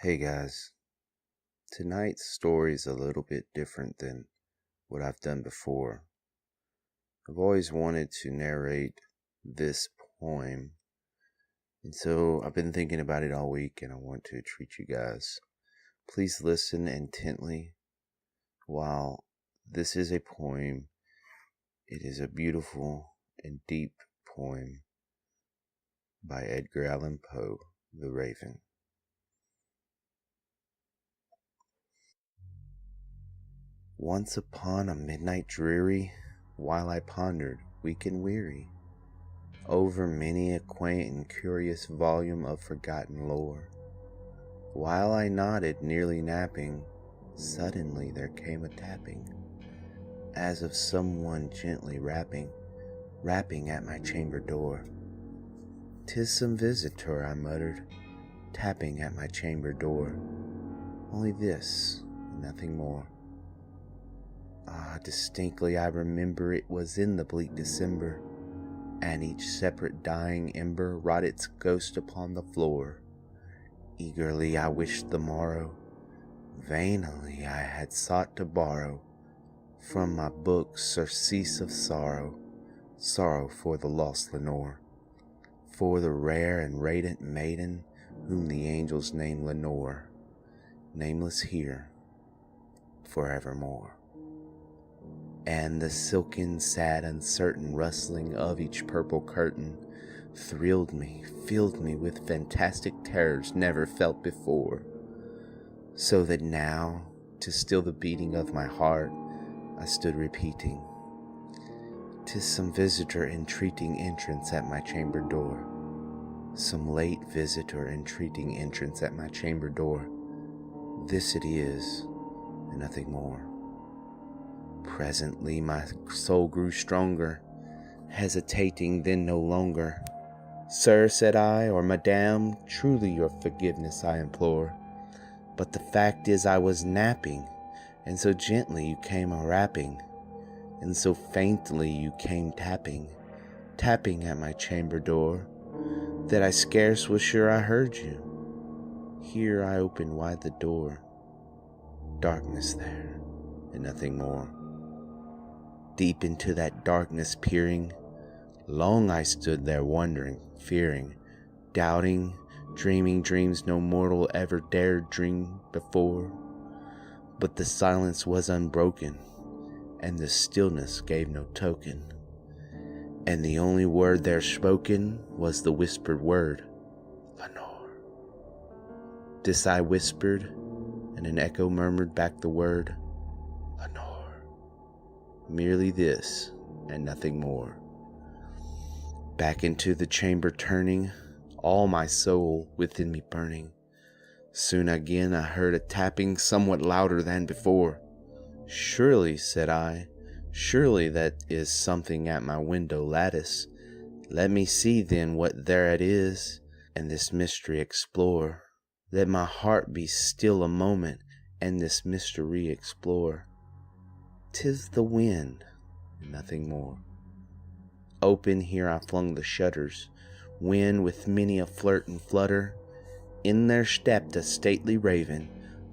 Hey guys, tonight's story is a little bit different than what I've done before. I've always wanted to narrate this poem, and so I've been thinking about it all week and I want to treat you guys. Please listen intently. While this is a poem, it is a beautiful and deep poem by Edgar Allan Poe, The Raven. Once upon a midnight dreary, while I pondered, weak and weary, over many a quaint and curious volume of forgotten lore, while I nodded, nearly napping, suddenly there came a tapping, as of someone gently rapping at my chamber door. "'Tis some visitor," I muttered, tapping at my chamber door. "Only this, and nothing more." Ah, distinctly I remember it was in the bleak December, and each separate dying ember wrought its ghost upon the floor. Eagerly I wished the morrow, vainly I had sought to borrow from my book surcease of sorrow, sorrow for the lost Lenore, for the rare and radiant maiden whom the angels name Lenore, nameless here forevermore. And the silken, sad, uncertain rustling of each purple curtain thrilled me, filled me with fantastic terrors never felt before, so that now, to still the beating of my heart, I stood repeating, "'Tis some visitor entreating entrance at my chamber door, some late visitor entreating entrance at my chamber door. This it is, and nothing more." Presently my soul grew stronger, hesitating then no longer. "Sir," said I, "or Madame, truly your forgiveness I implore. But the fact is I was napping, and so gently you came a-rapping, and so faintly you came tapping at my chamber door, that I scarce was sure I heard you. Here I opened wide the door. Darkness there, and nothing more." Deep into that darkness peering, long I stood there wondering, fearing, doubting, dreaming dreams no mortal ever dared dream before. But the silence was unbroken, and the stillness gave no token, and the only word there spoken was the whispered word, "Lenore." This I whispered, and an echo murmured back the word, "Lenore." Merely this, and nothing more. Back into the chamber turning, all my soul within me burning, soon again I heard a tapping somewhat louder than before. "Surely," said I, "surely that is something at my window lattice. Let me see then what thereat is, and this mystery explore. Let my heart be still a moment, and this mystery explore. 'Tis the wind, and nothing more." Open here I flung the shutters, when with many a flirt and flutter, in there stepped a stately raven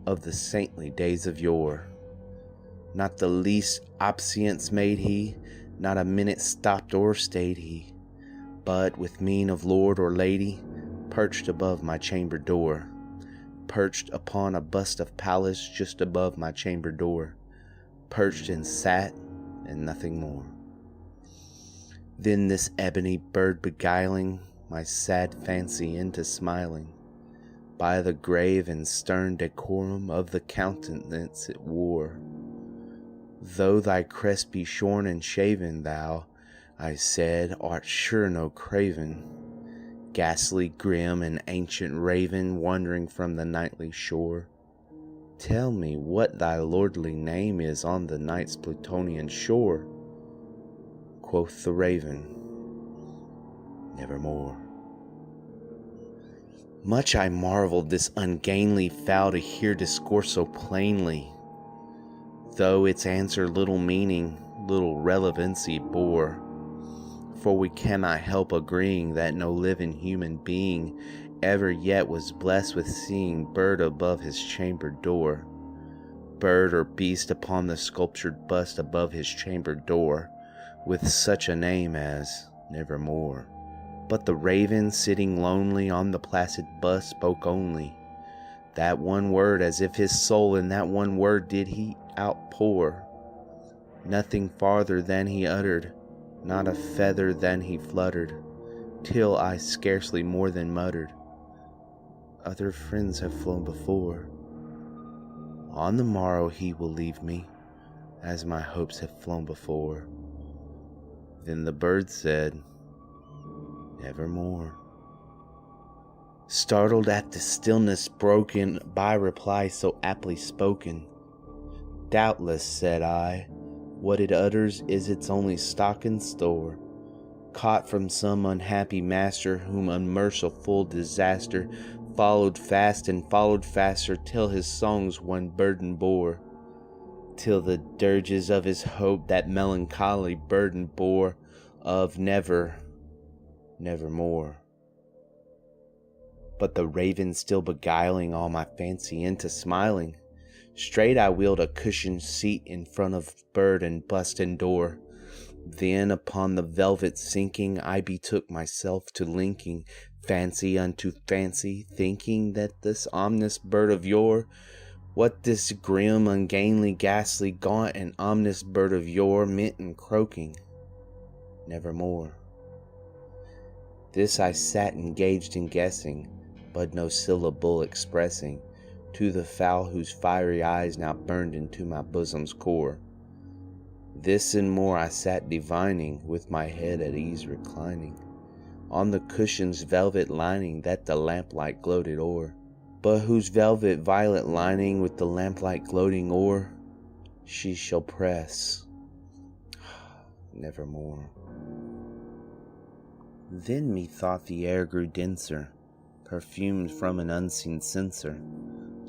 of the saintly days of yore. Not the least obeisance made he, not a minute stopped or stayed he, but with mien of lord or lady, perched above my chamber door, perched upon a bust of Pallas just above my chamber door, perched and sat, and nothing more. Then this ebony bird beguiling my sad fancy into smiling, by the grave and stern decorum of the countenance it wore. "Though thy crest be shorn and shaven, thou," I said, "art sure no craven, ghastly, grim, and ancient raven, wandering from the nightly shore. Tell me what thy lordly name is on the night's Plutonian shore." Quoth the raven, "Nevermore." Much I marveled this ungainly fowl to hear discourse so plainly, though its answer little meaning, little relevancy bore. For we cannot help agreeing that no living human being ever yet was blessed with seeing bird above his chamber door, bird or beast upon the sculptured bust above his chamber door, with such a name as Nevermore. But the raven sitting lonely on the placid bust spoke only that one word, as if his soul in that one word did he outpour. Nothing farther than he uttered, not a feather than he fluttered, till I scarcely more than muttered, other friends have flown before. On the morrow he will leave me, as my hopes have flown before. Then the bird said, Nevermore. Startled at the stillness broken by reply so aptly spoken, doubtless, said I, what it utters is its only stock and store, caught from some unhappy master whom unmerciful disaster followed fast and followed faster till his songs one burden bore, till the dirges of his hope that melancholy burden bore of nevermore. But the raven still beguiling all my fancy into smiling, straight I wheeled a cushioned seat in front of bird and bust and door. Then upon the velvet sinking, I betook myself to linking fancy unto fancy, thinking that this ominous bird of yore, what this grim, ungainly, ghastly, gaunt, and ominous bird of yore meant in croaking, Nevermore. This I sat engaged in guessing, but no syllable expressing, to the fowl whose fiery eyes now burned into my bosom's core. This and more I sat divining, with my head at ease reclining, on the cushion's velvet lining that the lamplight gloated o'er, but whose velvet violet lining with the lamplight gloating o'er, she shall press, Nevermore. Then methought the air grew denser, perfumed from an unseen censer,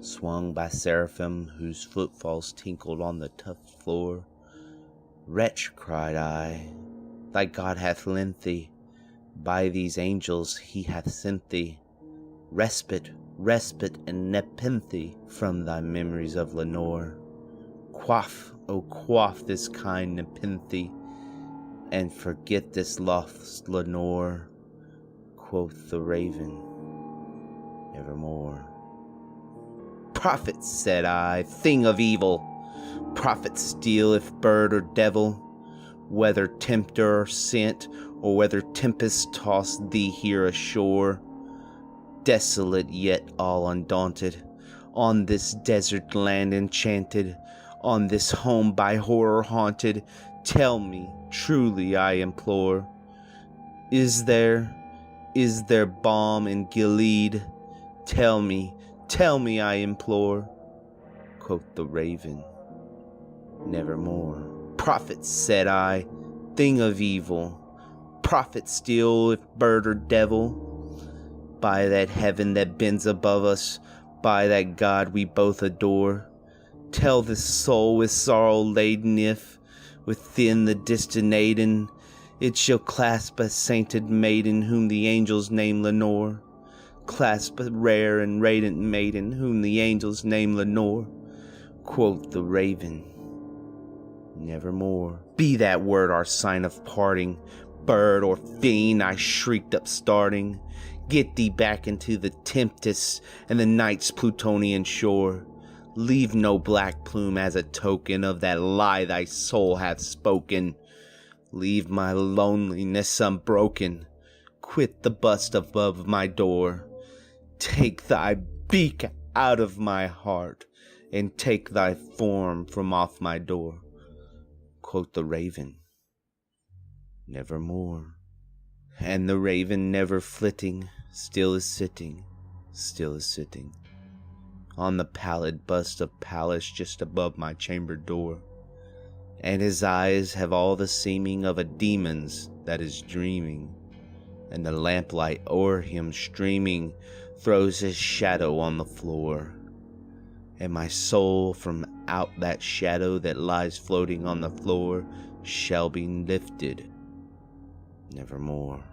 swung by seraphim whose footfalls tinkled on the tough floor. Wretch, cried I, thy God hath lent thee, by these angels he hath sent thee, respite, and nepenthe from thy memories of Lenore. Quaff, oh quaff this kind nepenthe, and forget this lost Lenore, quoth the raven, Nevermore. Prophet, said I, thing of evil, prophet steal if bird or devil, whether tempter or sent, or whether tempest tossed thee here ashore, desolate yet all undaunted, on this desert land enchanted, on this home by horror haunted, tell me, truly I implore, is there balm in Gilead? Tell me, I implore, quoth the raven, Nevermore. Prophet, said I, thing of evil, prophet still if bird or devil, by that heaven that bends above us, by that God we both adore, tell this soul with sorrow laden if, within the distant Aidenn, it shall clasp a sainted maiden whom the angels name Lenore, clasp a rare and radiant maiden whom the angels name Lenore, quoth the raven, Nevermore. Be that word our sign of parting, bird or fiend, I shrieked upstarting, get thee back into the tempest and the night's Plutonian shore. Leave no black plume as a token of that lie thy soul hath spoken. Leave my loneliness unbroken. Quit the bust above my door. Take thy beak out of my heart, and take thy form from off my door, quoth the raven, Nevermore. And the raven, never flitting, still is sitting, on the pallid bust of Pallas just above my chamber door, and his eyes have all the seeming of a demon's that is dreaming, and the lamplight o'er him streaming throws his shadow on the floor, and my soul from out that shadow that lies floating on the floor shall be lifted, Nevermore.